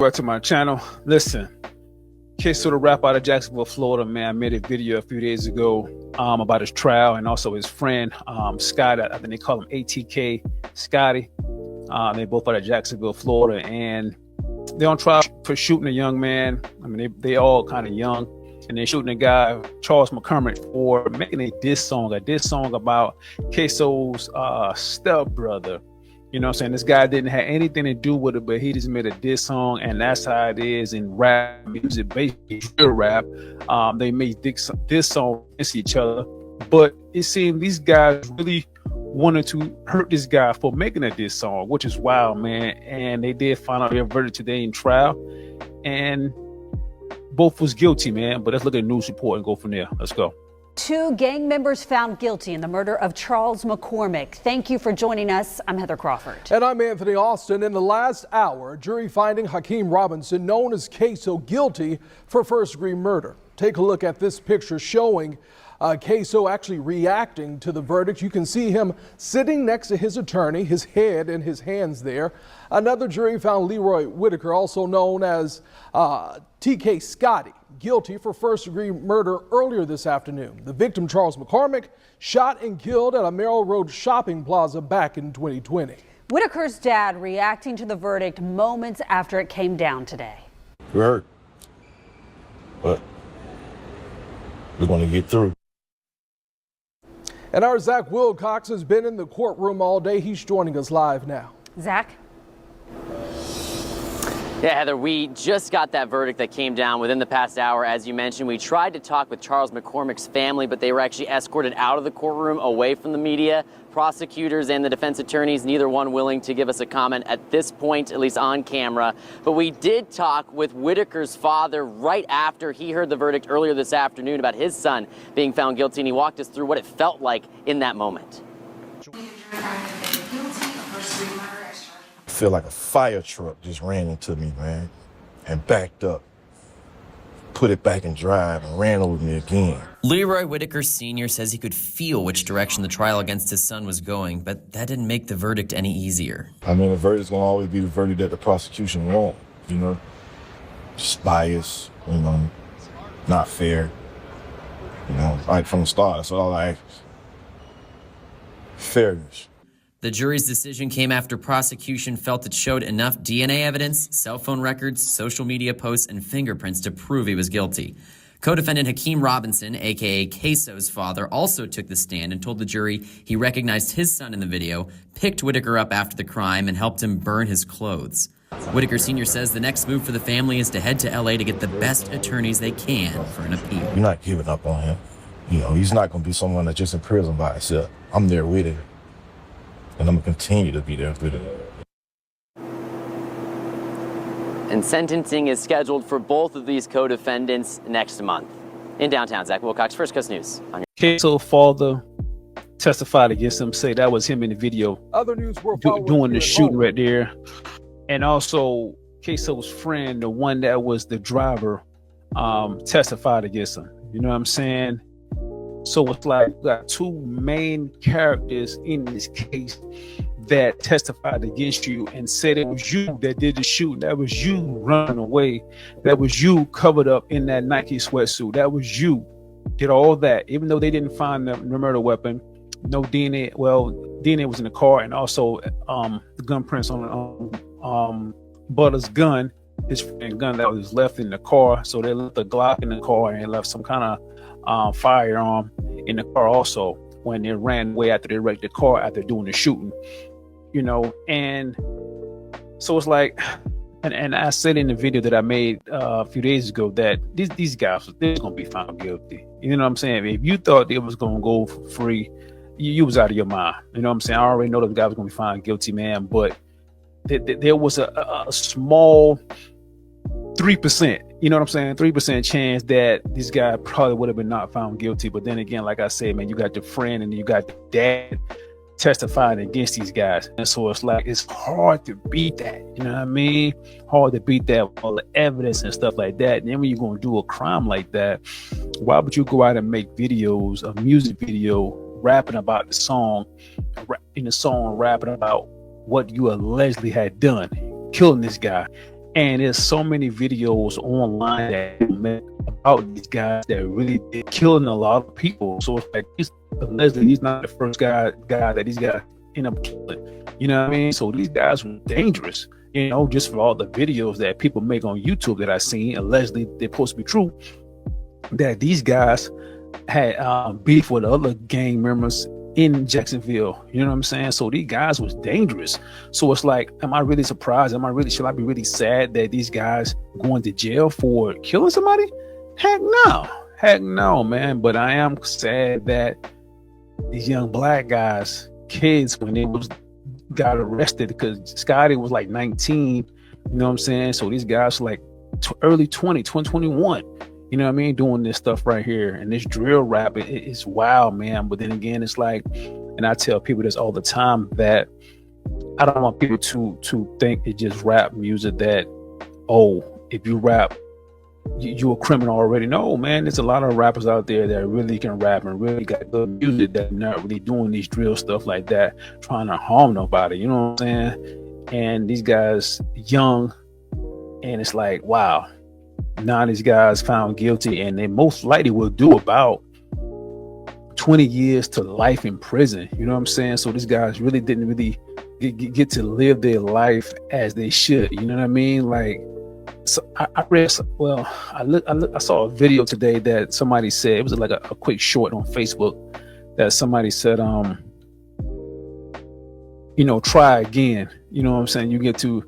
Back to my channel. Listen, Ksoo, the rapper out of Jacksonville, Florida, man, I made a video a few days ago about his trial, and also his friend Scotty. I think they call him ATK, Scotty. They both out of Jacksonville, Florida, and they're on trial for shooting a young man. I mean, they all kind of young, and they're shooting a guy, Charles McCormick, for making a diss song about Ksoo's stepbrother. You know what I'm saying? This guy didn't have anything to do with it, but he just made a diss song, and that's how it is in rap music, basically drill rap. They made diss songs against each other, but it seemed these guys really wanted to hurt this guy for making a diss song, which is wild, man. And they did find out their verdict today in trial, and both was guilty, man. But let's look at the news report and go from there. Let's go. 2 gang members found guilty in the murder of Charles McCormick. Thank you for joining us. I'm Heather Crawford. And I'm Anthony Austin. In the last hour, jury finding Hakeem Robinson, known as Ksoo, guilty for first-degree murder. Take a look at this picture showing Ksoo actually reacting to the verdict. You can see him sitting next to his attorney, his head in his hands there. Another jury found Leroy Whitaker, also known as TK Scotty, guilty for first-degree murder earlier this afternoon. The victim, Charles McCormick, shot and killed at a Merrill Road shopping plaza back in 2020. Whitaker's dad reacting to the verdict moments after it came down today. We're hurt, but we're going to get through. And our Zach Wilcox has been in the courtroom all day. He's joining us live now. Zach? Yeah, Heather, we just got that verdict that came down within the past hour. As you mentioned, we tried to talk with Charles McCormick's family, but they were actually escorted out of the courtroom away from the media. Prosecutors and the defense attorneys, neither one willing to give us a comment at this point, at least on camera. But we did talk with Whitaker's father right after he heard the verdict earlier this afternoon about his son being found guilty, and he walked us through what it felt like in that moment. I feel like a fire truck just ran into me, man, and backed up, put it back in drive, and ran over me again. Leroy Whitaker Sr. says he could feel which direction the trial against his son was going, but that didn't make the verdict any easier. I mean, the verdict's going to always be the verdict that the prosecution wants, you know? Just biased, you know, not fair, you know, right from the start. That's all I ask. Fairness. The jury's decision came after prosecution felt it showed enough DNA evidence, cell phone records, social media posts, and fingerprints to prove he was guilty. Co-defendant Hakeem Robinson, a.k.a. Ksoo's father, also took the stand and told the jury he recognized his son in the video, picked Whitaker up after the crime, and helped him burn his clothes. Whitaker Sr. says the next move for the family is to head to L.A. to get the best attorneys they can for an appeal. You're not giving up on him. You know, he's not going to be someone that's just in prison by himself. I'm there with him. And I'm going to continue to be there with it. And sentencing is scheduled for both of these co-defendants next month. In downtown, Zach Wilcox, First Coast News. Ksoo father testified against him, say that was him in the video. Other news we're doing the shooting right there. And also Ksoo's friend, the one that was the driver, testified against him. You know what I'm saying? So it's like we got 2 main characters in this case that testified against you and said it was you that did the shooting. That was you running away. That was you covered up in that Nike sweatsuit. That was you did all that. Even though they didn't find the murder weapon, no DNA. Well, DNA was in the car, and also the gun prints on Butler's gun, his friend's gun that was left in the car. So they left the Glock in the car and left some kind of firearm in the car also when they ran away after they wrecked the car after doing the shooting, you know. And so it's like, and I said in the video that I made a few days ago that these guys, they're gonna be found guilty. You know what I'm saying? If you thought they was gonna go for free, you was out of your mind. You know what I'm saying? I already know those guys were gonna be found guilty, man. But there was a small 3%, you know what I'm saying? 3% chance that this guy probably would have been not found guilty. But then again, like I said, man, you got the friend and you got the dad testifying against these guys. And so it's like, it's hard to beat that. You know what I mean? Hard to beat that, all the evidence and stuff like that. And then when you're going to do a crime like that, why would you go out and make videos, a music video, rapping about the song, rapping about what you allegedly had done, killing this guy? And there's so many videos online that make about these guys that really did killing a lot of people. So it's like allegedly he's not the first guy that these guys end up killing. You know what I mean? So these guys were dangerous. You know, just for all the videos that people make on YouTube that I've seen, allegedly they're supposed to be true, that these guys had beef with other gang members in Jacksonville. You know what I'm saying? So these guys was dangerous. So it's like, am I really surprised? Should I be really sad that these guys going to jail for killing somebody? Heck no, man. But I am sad that these young black guys, kids, when they got arrested, because Scotty was like 19, you know what I'm saying? So these guys were like early 21, you know what I mean, doing this stuff right here. And this drill rap, it's wild, man. But then again, it's like, and I tell people this all the time, that I don't want people to think it's just rap music, that, oh, if you rap, you're a criminal already. No, man, there's a lot of rappers out there that really can rap and really got good music that are not really doing these drill stuff like that, trying to harm nobody, you know what I'm saying? And these guys young, and it's like, wow, now these guys found guilty, and they most likely will do about 20 years to life in prison, you know what I'm saying? So these guys really didn't really get to live their life as they should, you know what I mean? Like, so I saw a video today that somebody said, it was like a quick short on Facebook, that somebody said, you know, try again. You know what I'm saying? You get to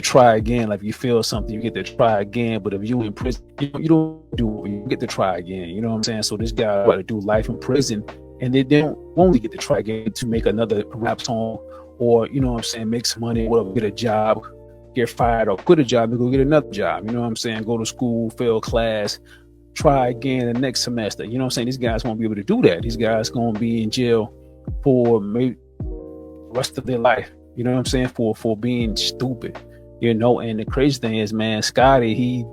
try again. Like, if you feel something, you get to try again. But if you in prison, you don't do it. You get to try again. You know what I'm saying? So this guy got to do life in prison, and they don't only get to try again to make another rap song, or, you know what I'm saying, make some money, or get a job, get fired, or quit a job and go get another job. You know what I'm saying? Go to school, fail class, try again the next semester. You know what I'm saying? These guys won't be able to do that. These guys gonna be in jail for maybe the rest of their life. You know what I'm saying? For being stupid. You know, and the crazy thing is, man, Scotty, he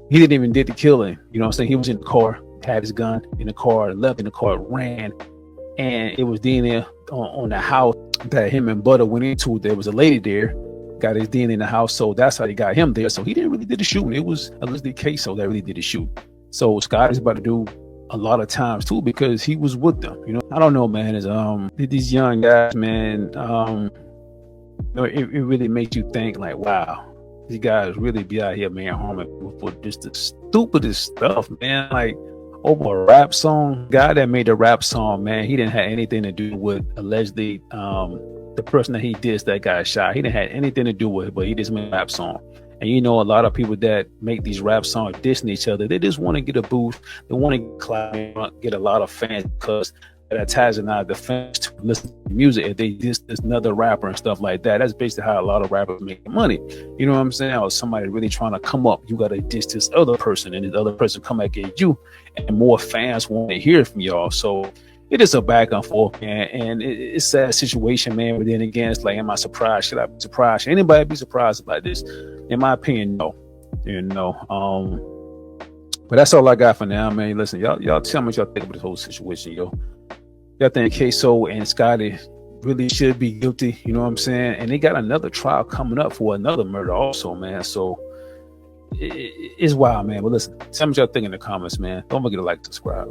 didn't even did the killing. You know what I'm saying? He was in the car, had his gun in the car, left in the car, ran, and it was DNA on the house that him and Butter went into. There was a lady there, got his DNA in the house, so that's how they got him there. So he didn't really did the shooting. It was allegedly Ksoo that really did the shoot. So Scotty's about to do a lot of times too, because he was with them. You know, I don't know, man. Is these young guys, man, you know, it really makes you think, like, wow, these guys really be out here, man, harming people for just the stupidest stuff, man. Like, over a rap song. Guy that made the rap song, man, he didn't have anything to do with allegedly the person that he dissed that got shot. He didn't have anything to do with it, but he just made a rap song. And you know, a lot of people that make these rap songs dissing each other, they just want to get a boost. They want to get clout, get a lot of fans, because that ties out the fans to listen to music. If they diss another rapper and stuff like that, that's basically how a lot of rappers make money. You know what I'm saying? Or somebody really trying to come up, you got to diss this other person, and this other person come back at you, and more fans want to hear from y'all. So it is a back and forth, man, and it's a sad situation, man. But then again, it's like, am I surprised? Should I be surprised? Should anybody be surprised about this? In my opinion, no. You know, but that's all I got for now, man. Listen, y'all tell me what y'all think about this whole situation, yo. Y'all think Ksoo and Scotty really should be guilty? You know what I'm saying? And they got another trial coming up for another murder also, man. So it's wild, man. But listen, tell me what y'all think in the comments, man. Don't forget to like, subscribe.